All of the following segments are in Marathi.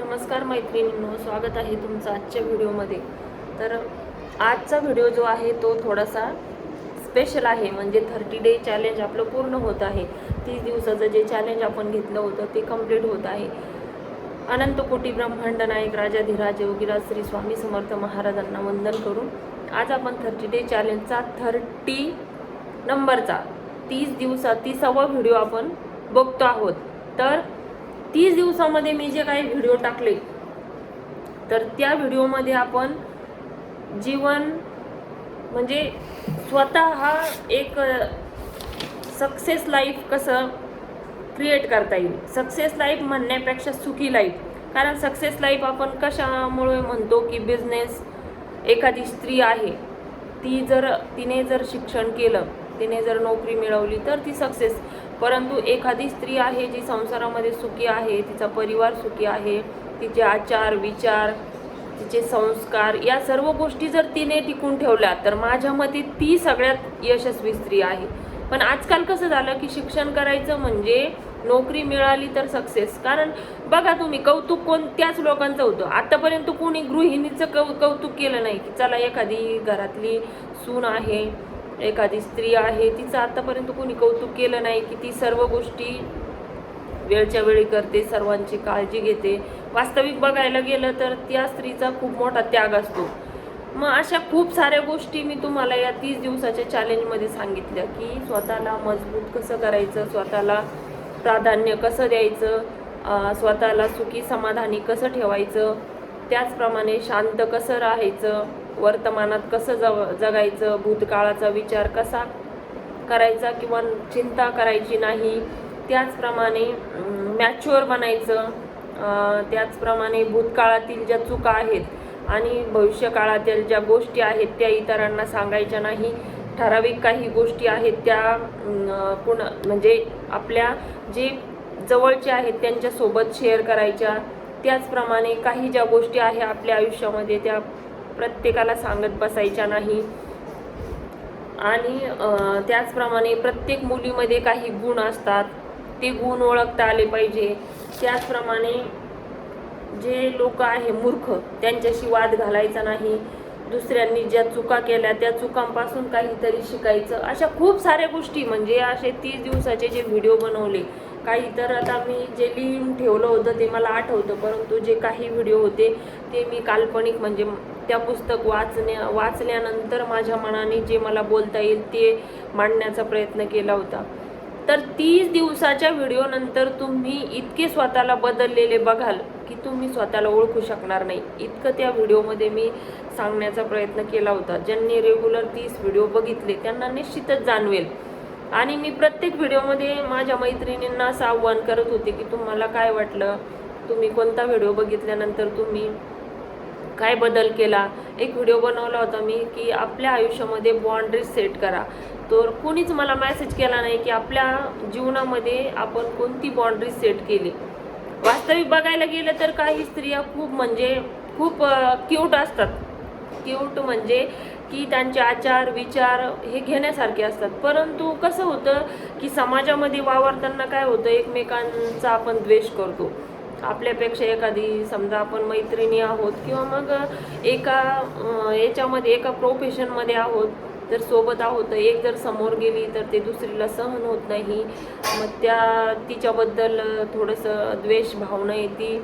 नमस्कार मैत्रिणींनो, स्वागत आहे तुमचं आजच्या व्हिडिओमध्ये. तर आजचा व्हिडिओ जो आहे तो थोडासा स्पेशल आहे. म्हणजे 30 डे चॅलेंज आपलं पूर्ण होत आहे. 30 दिवसाचं जे चॅलेंज आपण घेतलं होतं ते कंप्लीट होत आहे. अनंत कोटी ब्रह्मांड नायक राजाधिराज योगीराज श्री स्वामी समर्थ महाराजांना वंदन करून आज आपण 30 डे चॅलेंजचा 30 नंबरचा 30वा व्हिडिओ आपण बघतो आहोत. तर 30 दिवसामध्ये मी जे काही व्हिडिओ टाकले तर त्या व्हिडिओमध्ये आपण जीवन म्हणजे स्वतः एक सक्सेस लाईफ कसं क्रिएट करता येईल. सक्सेस लाईफ म्हणण्यापेक्षा सुखी लाईफ. कारण सक्सेस लाईफ आपण कशामुळे म्हणतो की बिझनेस, एखादी स्त्री आहे तिने जर शिक्षण केलं, तिने जर नोकरी मिळवली तर ती सक्सेस. परंतु एखादी स्त्री आहे जी संसारामध्ये सुखी आहे, तिचा परिवार सुखी आहे, तिचे आचार विचार, तिचे संस्कार या सर्व गोष्टी जर तिने टिकून ठेवल्या तर माझ्या मते ती सगळ्यात यशस्वी स्त्री आहे. पण आजकाल कसं झालं की शिक्षण करायचं म्हणजे नोकरी मिळाली तर सक्सेस. कारण बघा तुम्ही, कौतुक त्याच लोकांचं होतं. आतापर्यंत कोणी गृहिणीचं कौतुक केलं नाही की चला एखादी घरातली सून आहे, एखादी स्त्री आहे, तिचं आतापर्यंत कोणी कौतुक केलं नाही की ती सर्व गोष्टी वेळच्या वेळी करते, सर्वांची काळजी घेते. वास्तविक बघायला गेलं तर त्या स्त्रीचा खूप मोठा त्याग असतो. मग अशा खूप साऱ्या गोष्टी मी तुम्हाला या 30 दिवसाच्या चॅलेंजमध्ये सांगितल्या की स्वतःला मजबूत कसं करायचं, स्वतःला प्राधान्य कसं द्यायचं, स्वतःला सुखी समाधानी कसं ठेवायचं, त्याचप्रमाणे शांत कसं राहायचं, वर्तमानात कसं जगायचं, भूतकाळाचा विचार कसा करायचा किंवा चिंता करायची नाही, त्याचप्रमाणे मॅच्युअर बनायचं, त्याचप्रमाणे भूतकाळातील ज्या चुका आहेत आणि भविष्यकाळातील ज्या गोष्टी आहेत त्या इतरांना सांगायच्या नाही. ठराविक काही गोष्टी आहेत त्या म्हणजे आपल्या जे जवळचे आहेत त्यांच्यासोबत शेअर करायच्या. त्याचप्रमाणे काही ज्या गोष्टी आहे आपल्या आयुष्यामध्ये त्या प्रत्येकाला सांगत बसायच्या नाही. आणि त्याचप्रमाणे प्रत्येक मुलीमध्ये काही गुण असतात, ते गुण ओळखता आले पाहिजे. त्याचप्रमाणे जे लोक आहे मूर्ख त्यांच्याशी वाद घालायचा नाही. दुसऱ्यांनी ज्या चुका केल्या त्या चुकांपासून काहीतरी शिकायचं. अशा खूप साऱ्या गोष्टी म्हणजे असे 30 दिवसाचे जे व्हिडिओ बनवले, काही तर आता मी जे लिहून ठेवलं होतं ते मला आठवतं, परंतु जे काही व्हिडिओ होते ते मी काल्पनिक म्हणजे त्या पुस्तक वाचल्यानंतर माझ्या मनाने जे मला बोलता येईल ते मांडण्याचा प्रयत्न केला होता. तर 30 दिवसाच्या व्हिडिओनंतर तुम्ही इतके स्वतःला बदललेले बघाल की तुम्ही स्वतःला ओळखू शकणार नाही. इतकं त्या व्हिडिओमध्ये मी सांगण्याचा प्रयत्न केला होता. ज्यांनी रेग्युलर 30 व्हिडिओ बघितले त्यांना निश्चितच जाणवेल. आणि मी प्रत्येक व्हिडिओमध्ये माझ्या मैत्रिणींना असं आव्हान करत होते की तुम्हाला काय वाटलं, तुम्ही कोणता व्हिडिओ बघितल्यानंतर तुम्ही काय बदल केला. एक व्हिडिओ बनवला होता मी की आपल्या आयुष्यामध्ये बाउंड्रीज सेट करा. तर कोणीच मला मेसेज केला नाही की आपल्या जीवनामध्ये आपण कोणती बाउंड्रीज सेट केली. वास्तविक बघायला गेलं तर काही स्त्रिया खूप क्यूट असतात. क्यूट म्हणजे की त्यांचे आचार विचार हे घेण्यासारखे असतात. परंतु कसं होतं की समाजामध्ये वावरताना काय होतं, एकमेकांचा आपण द्वेष करतो. आपल्यापेक्षा एखादी समजा आपण मैत्रिणी आहोत किंवा मग एका प्रोफेशनमध्ये आहोत तर सोबत आहोत, एक जर समोर गेली तर ते दुसरीला सहन होत नाही. मग तिच्याबद्दल थोडंसं द्वेष भावना येते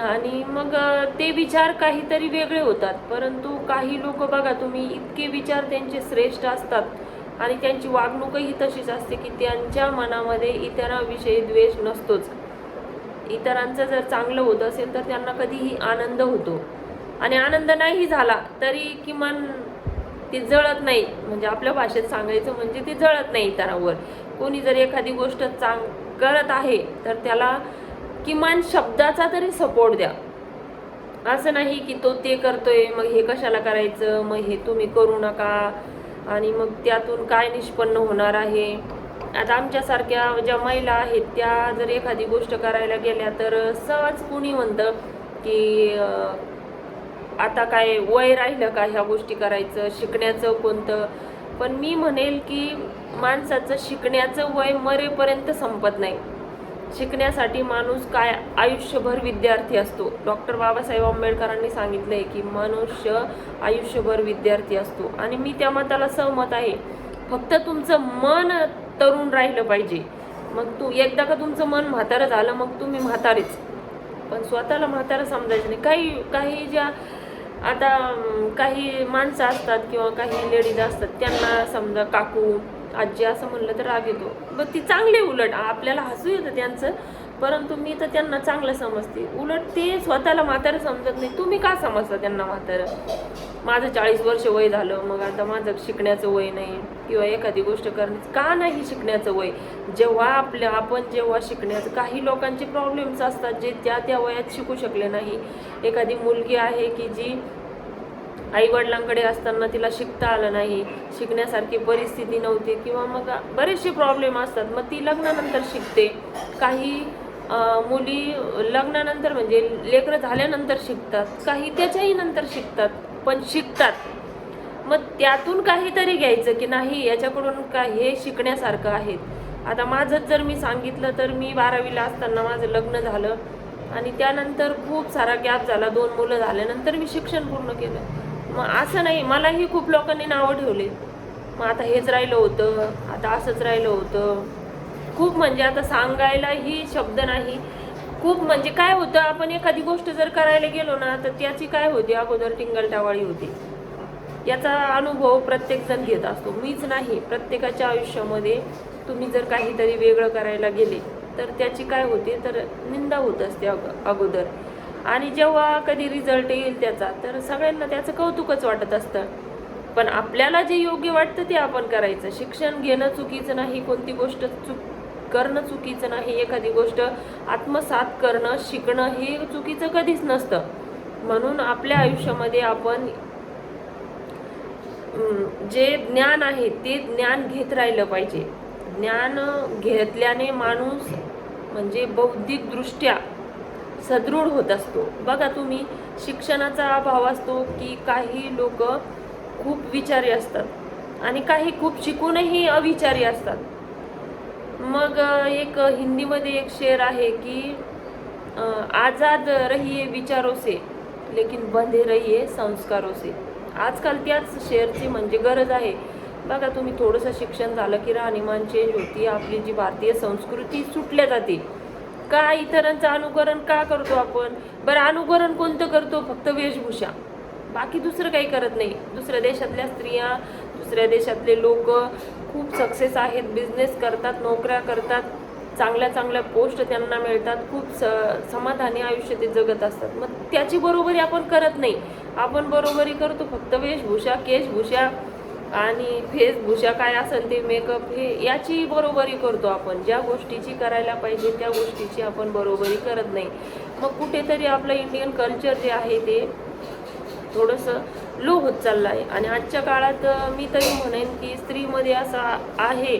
आणि मग ते विचार काहीतरी वेगळे होतात. परंतु काही लोक बघा तुम्ही, इतके विचार त्यांचे श्रेष्ठ असतात आणि त्यांची वागणूकही तशीच असते की त्यांच्या मनामध्ये इतरांविषयी द्वेष नसतोच. इतरांचं जर चांगलं होत असेल तर त्यांना कधीही आनंद होतो आणि आनंद नाही झाला तरी किमान ते जळत नाही. म्हणजे आपल्या भाषेत सांगायचं म्हणजे ते जळत नाही इतरांवर. कोणी जर एखादी गोष्ट करत आहे तर त्याला किमान शब्दाचा तरी सपोर्ट द्या. असं नाही की तो ते करतोय मग हे कशाला करायचं, मग हे तुम्ही करू नका आणि मग त्यातून काय निष्पन्न होणार आहे. आता आमच्यासारख्या ज्या महिला आहेत त्या जर एखादी गोष्ट करायला गेल्या तर सहज कुणी म्हणतं की आता काय वय राहिलं का ह्या गोष्टी करायचं, शिकण्याचं कोणतं. पण मी म्हणेल की माणसाचं शिकण्याचं वय मरेपर्यंत संपत नाही. शिकण्यासाठी माणूस काय आयुष्यभर विद्यार्थी असतो. डॉक्टर बाबासाहेब आंबेडकरांनी सांगितलंय की मनुष्य आयुष्यभर विद्यार्थी असतो आणि मी त्या मताला सहमत आहे. फक्त तुमचं मन तरुण राहिलं पाहिजे. मग एकदा का तुमचं मन म्हातारं झालं मग तुम्ही म्हातारेच, पण स्वतःला म्हातारं समजायचं नाही. काही ज्या आता काही माणसं असतात किंवा काही लेडीज असतात त्यांना समजा काकू आजी असं म्हणलं तर राग येतो. मग ती चांगले, उलट आपल्याला हसू येतं त्यांचं, परंतु मी तर त्यांना चांगलं समजते. उलट ते स्वतःला म्हातारं समजत नाही. तुम्ही का समजता त्यांना म्हातारं? माझं 40 वर्ष वय झालं, मग आता माझं शिकण्याचं वय नाही किंवा एखादी गोष्ट करण्याचं का नाही शिकण्याचं वय. जेव्हा आपण जेव्हा शिकण्याचं, काही लोकांचे प्रॉब्लेम्स असतात जे त्या वयात शिकू शकले नाही. एखादी मुलगी आहे की जी आईवडिलांकडे असताना तिला शिकता आलं नाही, शिकण्यासारखी परिस्थिती नव्हती किंवा मग बरेचसे प्रॉब्लेम असतात, मग ती लग्नानंतर शिकते. काही मुली लग्नानंतर म्हणजे लेकरं झाल्यानंतर शिकतात, काही त्याच्याही नंतर शिकतात, पण शिकतात. मग त्यातून काहीतरी घ्यायचं की नाही याच्याकडून काय हे शिकण्यासारखं आहे. आता माझंच जर मी सांगितलं तर मी 12वीला असताना माझं लग्न झालं आणि त्यानंतर खूप सारा गॅप झाला, 2 मुलं झाल्यानंतर मी शिक्षण पूर्ण केलं. मग असं नाही, मलाही खूप लोकांनी नावं ठेवले, मग आता हेच राहिलं होतं, आता असंच राहिलं होतं. खूप म्हणजे आता सांगायलाही शब्द नाही. खूप म्हणजे काय होतं, आपण एखादी गोष्ट जर करायला गेलो ना तर त्याची काय होती, अगोदर टिंगलटावाळी होती. याचा अनुभव प्रत्येकजण घेत असतो, मीच नाही. प्रत्येकाच्या आयुष्यामध्ये तुम्ही जर काहीतरी वेगळं करायला गेले तर त्याची काय होते, तर निंदा होत असते अगोदर. आणि जेव्हा कधी रिझल्ट येईल त्याचा तर सगळ्यांना त्याचं कौतुकच वाटत असतं. पण आपल्याला जे योग्य वाटतं ते आपण करायचं. शिक्षण घेणं चुकीचं नाही, कोणती गोष्ट करणं चुकीचं नाही, एखादी गोष्ट आत्मसात करणं, शिकणं हे चुकीचं कधीच नसतं. म्हणून आपल्या आयुष्यामध्ये आपण जे ज्ञान आहे ते ज्ञान घेत राहिलं पाहिजे. ज्ञान घेतल्याने माणूस म्हणजे बौद्धिकदृष्ट्या सदृढ होत असतो. बघा तुम्ही, शिक्षणाचा अभाव असतो की काही लोक खूप विचारी असतात आणि काही खूप शिकूनही अविचारी असतात. मग एक हिंदीमध्ये एक शेर आहे की आजाद रहिए विचारों से लेकिन बंधे रहिए संस्कारों से. आजकाल त्याच शेरची म्हणजे गरज आहे. बघा तुम्ही, थोडंसं शिक्षण झालं की राहणीमान चेंज होती, आपली जी भारतीय संस्कृती सुटल्या जाते. का इतरांचं अनुकरण का करतो आपण? बरं, अनुकरण कोणतं करतो? फक्त वेशभूषा, बाकी दुसरं काही करत नाही. दुसऱ्या देशातल्या स्त्रिया, दुसऱ्या देशातले लोक खूप सक्सेस आहेत, बिझनेस करतात, नोकऱ्या करतात, चांगल्या चांगल्या पोस्ट त्यांना मिळतात, खूप समाधानी आयुष्य ते जगत असतात. मग त्याची बरोबरी आपण करत नाही. आपण बरोबरी करतो फक्त वेशभूषा, केशभूषा आणि फेसभूषा, काय असेल ते मेकअप, हे याची बरोबरी करतो आपण. ज्या गोष्टीची करायला पाहिजे त्या गोष्टीची आपण बरोबरी करत नाही. मग कुठेतरी आपलं इंडियन कल्चर जे आहे ते थोडंसं लो होत चाललं आहे. आणि आजच्या काळात मी तरी म्हणेन की स्त्रीमध्ये असं आहे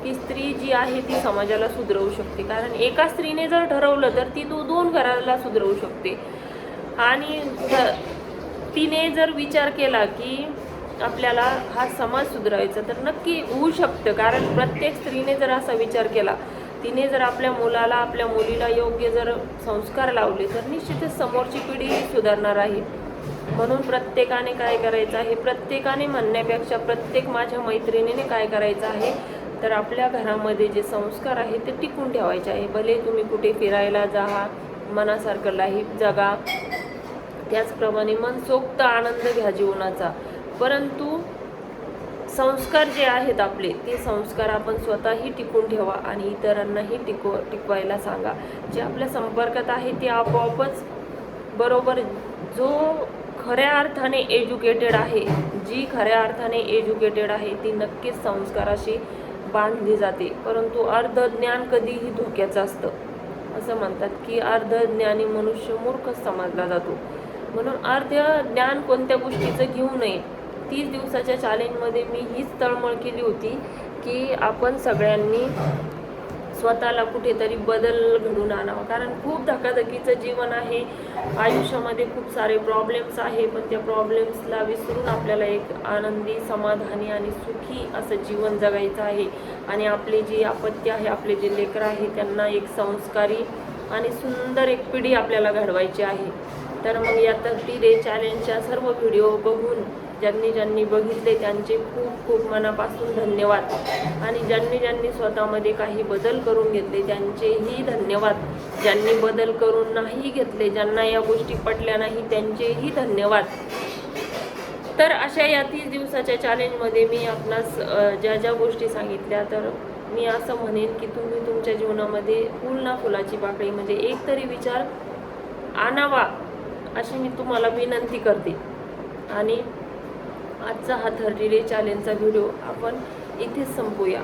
की स्त्री जी आहे ती समाजाला सुधरवू शकते. कारण एका स्त्रीने जर ठरवलं तर ती 2 घराला सुधरवू शकते. आणि तिने जर विचार केला की आपल्याला हा समाज सुधारायचा तर नक्की होऊ शकतं. कारण प्रत्येक स्त्रीने जर असा विचार केला, तिने जर आपल्या मुलाला, आपल्या मुलीला योग्य जर संस्कार लावले तर निश्चितच समोरची पिढी सुधारणार आहे. म्हणून प्रत्येकाने काय करायचं आहे, प्रत्येकाने म्हणण्यापेक्षा प्रत्येक माझ्या मैत्रिणीने काय करायचं आहे, तर आपल्या घरामध्ये जे संस्कार आहे ते टिकून ठेवायचे आहे. भले तुम्ही कुठे फिरायला जा, मनासारखं लाईफ जगा, त्याचप्रमाणे मनसोक्त आनंद घ्या जीवनाचा, परंतु संस्कार जे आहेत आपले ते संस्कार आपण स्वतःही टिकून ठेवा आणि इतरांनाही टिकवायला सांगा. जे आपल्या संपर्कात आहे ते आपोआपच बरोबर. जो खऱ्या अर्थाने एज्युकेटेड आहे, जी खऱ्या अर्थाने एज्युकेटेड आहे ती नक्कीच संस्काराशी बांधली जाते. परंतु अर्धज्ञान कधीही धोक्याचं असतं. असं म्हणतात की अर्धज्ञानी मनुष्य मूर्खच समजला जातो. म्हणून अर्ध ज्ञान कोणत्या गोष्टीचं घेऊ नये. 30 दिवसाच्या चॅलेंजमध्ये मी हीच तळमळ केली होती की आपण सगळ्यांनी स्वतःला कुठेतरी बदल घडून आणावा. कारण खूप धकाधकीचं जीवन आहे आयुष्यामध्ये, खूप सारे प्रॉब्लेम्स आहे, पण त्या प्रॉब्लेम्सला विसरून आपल्याला एक आनंदी, समाधानी आणि सुखी असं जीवन जगायचं आहे. आणि आपली जी अपत्य आहे, आपले जे लेकरं आहे, त्यांना एक संस्कारी आणि सुंदर एक पिढी आपल्याला घडवायची आहे. तर मग या 30 डे चॅलेंजच्या सर्व व्हिडिओ बघून ज्यांनी बघितले त्यांचे खूप खूप मनापासून धन्यवाद. आणि ज्यांनी स्वतःमध्ये काही बदल करून घेतले त्यांचेही धन्यवाद. ज्यांनी बदल करून नाही घेतले, ज्यांना या गोष्टी पटल्या नाही, त्यांचेही धन्यवाद. तर अशा या 30 दिवसाच्या चॅलेंजमध्ये मी आपणास ज्या गोष्टी सांगितल्या, तर मी असं म्हणेन की तुम्ही तुमच्या जीवनामध्ये फुल ना फुलाची पाकळी म्हणजे एक तरी विचार आणावा, अशी मी तुम्हाला विनंती करते. आणि आजचा हा 30 डे चॅलेंजचा व्हिडिओ आपण इथेच संपूया.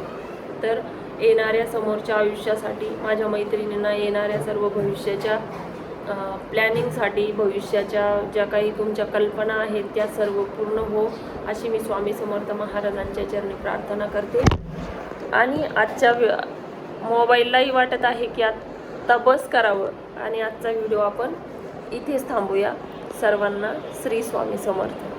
तर येणाऱ्या समोरच्या आयुष्यासाठी, माझ्या मैत्रिणींना येणाऱ्या सर्व भविष्याच्या प्लॅनिंगसाठी, भविष्याच्या ज्या काही तुमच्या कल्पना आहेत त्या सर्व पूर्ण हो, अशी मी स्वामी समर्थ महाराजांच्या चरणी प्रार्थना करते. आणि आजच्या मोबाईललाही वाटत आहे की आता बस करावं आणि आजचा व्हिडिओ आपण इथेच थांबूया. सर्वांना श्री स्वामी समर्थ.